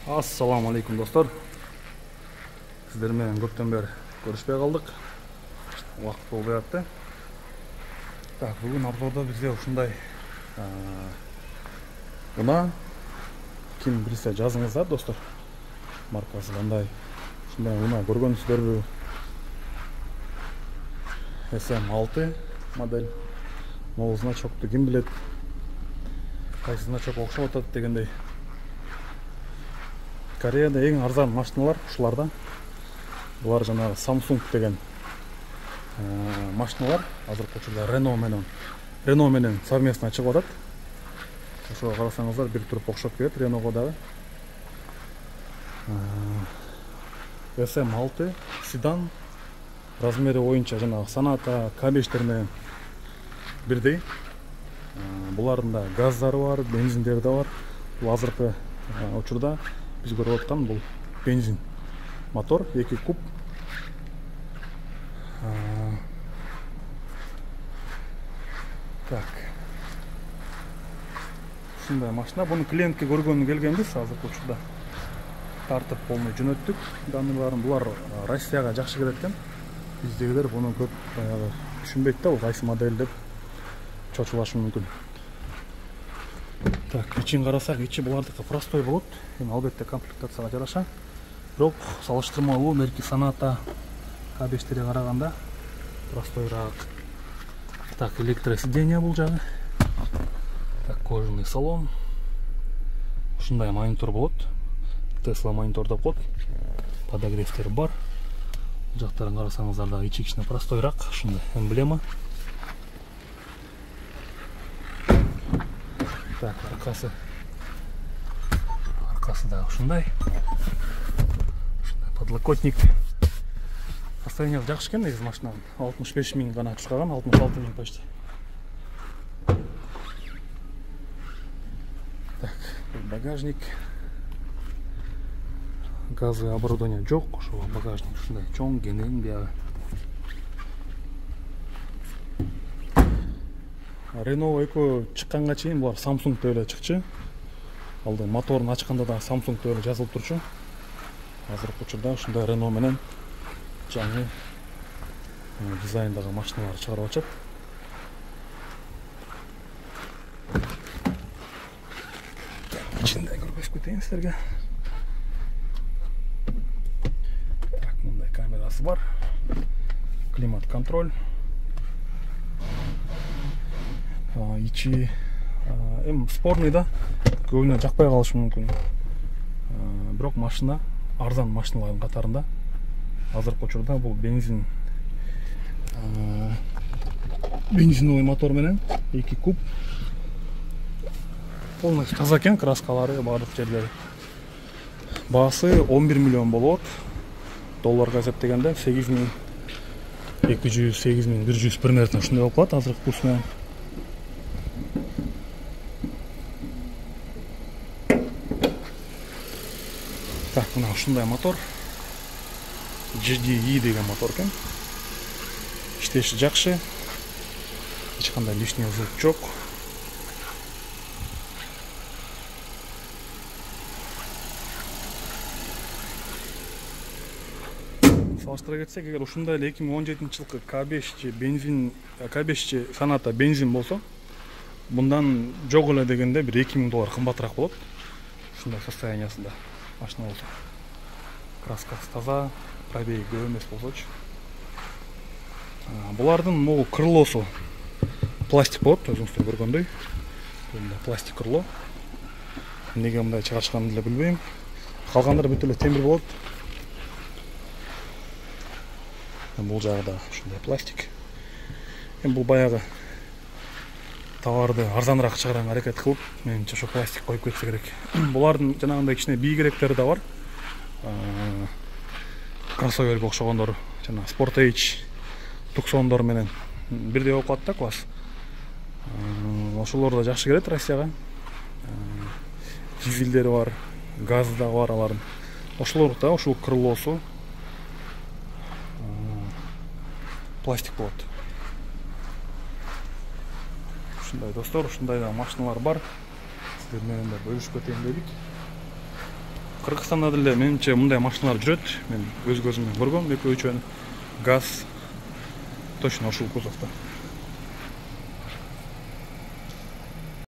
Assalamu alaikum достор. Сіздер менен көптөн бери көрүшпөй калдык. Убакыт болбой атты. Так, бүгүн обзордо бизде ушундай мына ким билсе жазыңыздар достор. Маркасы кандай? Ушундай мына көргөнсүздөрбү? SM6 модель. Могул значокту ким билет? Кайсы значок окшоп атат дегендей. Кореяда ең арзан машиналар ушуларда. Булар жанагы Samsung деген машиналар. Азыркы учурда Renault менен совместно чыгып атат. Ошого карасаңыздар бир туруп окшоп келет Renault'га дагы. SM6 седан. Размери боюнча жанагы Sonata K5 менен бирдей. Булардын да газдары бар, бензиндери да бар. Бул азыркы учурда biz görüp aткан бул бензин мотор 2 куб. Так. Ушундай машина. Буну клиентке көргөнү келгенбиз, азыркы учурда тартып полный жөнөттүк. Даныларын булар Россияга жакшы келет экен. Биздегилер буну көп түшүнбөйт да, бул кайсы модель деп чочулашы мүмкүн. Так, ичин карасак, ичи булардыкы простой болот. Эми албетте комплектацияга жараша. Бирок салыштырмалуу мерки Sonata K5-терге караганда простойраак. Так, электросиденье бул жагы. Так, кожаный салон. Ушундай монитор болот. Tesla монитор деп коет. Подогревтер бар. Жактарын карасаңыздар дагы ичи кичине простойраак, ушундай эмблема. Так, аркасы да ушундай. Ушундай подлокотник. Состояние жакшы экен негизи машинанын. 65 миң гана чыгарган, 66 миң почти. Так, багажник. Газовый оборудование жок, ошо багажник ушундай чоң, кенен биягы. Renault экөө чыкканга чейин булар Samsung деп эле чыкчу. Алды моторун ачканда да Samsung деп эле жазылып турчу. Азыркы учурда ушундай Renault менен жаңы дизайндагы машиналар чыгарып атышат. Ичинде көргөзүп кетейин силерге. Так, мындай камерасы бар. Климат контроль. Ичи спорный да, көбүнө жакпай калышы мүмкүн. Бирок машина арзан машиналардын катарында. Азыркы учурда бул бензиновый мотор менен 2 куб. Полностью таза экен, краскалары бардык жерлери. Баасы 11 миллион болот. Долларга эсептегенде 8200, 8100 примерно ушундай болуп калат азыркы курс менен. Так, мына ушундай мотор. GDI деген мотор экен. Иштеши жакшы. Эч кандай лишний звук жок. Салыштыра кетсек, эгер ушундай эле 2017-жылкы K5 бензин, K5 Sonata бензин болсо, мындан жок эле дегенде бир 2000 доллар кымбатыраак болот. Ушундай состояниясында машина болсо. Краскасы таза, пробеги көп эмес болсочу. Булардын могу крылосу пластик болот, өзүңүздөр көргөндөй. Мындай пластик крыло. Эмнеге мындай чыгарышканын деле билбейм. Калгандары бүт эле темир болот. Бул жагы да ушундай пластик. Эми бул баягы товарды арзаныраак чыгарганга аракет кылып, менимче ошо пластик коюп кетсе керек. Булардын жанагындай кичине бийигиректери да бар. Кроссоверге окшогондор, жана Sportage Tucson'дор менен бирдей болуп калат да класс. Ошолор да жакшы келет Россияга. Дизелдери бар, газы да бар алардын. Ошолор да ушул крылосу пластик болот. Ушундай достор, ушундай да машиналар бар. Сиздер менен да бөлүшүп кетейин дедик. Кыргызстанда деле менимче мындай машиналар жүрөт. Мен өз көзүм менен көргөм, экөө үчөөнү. ГАЗ точно ушул кузовдо.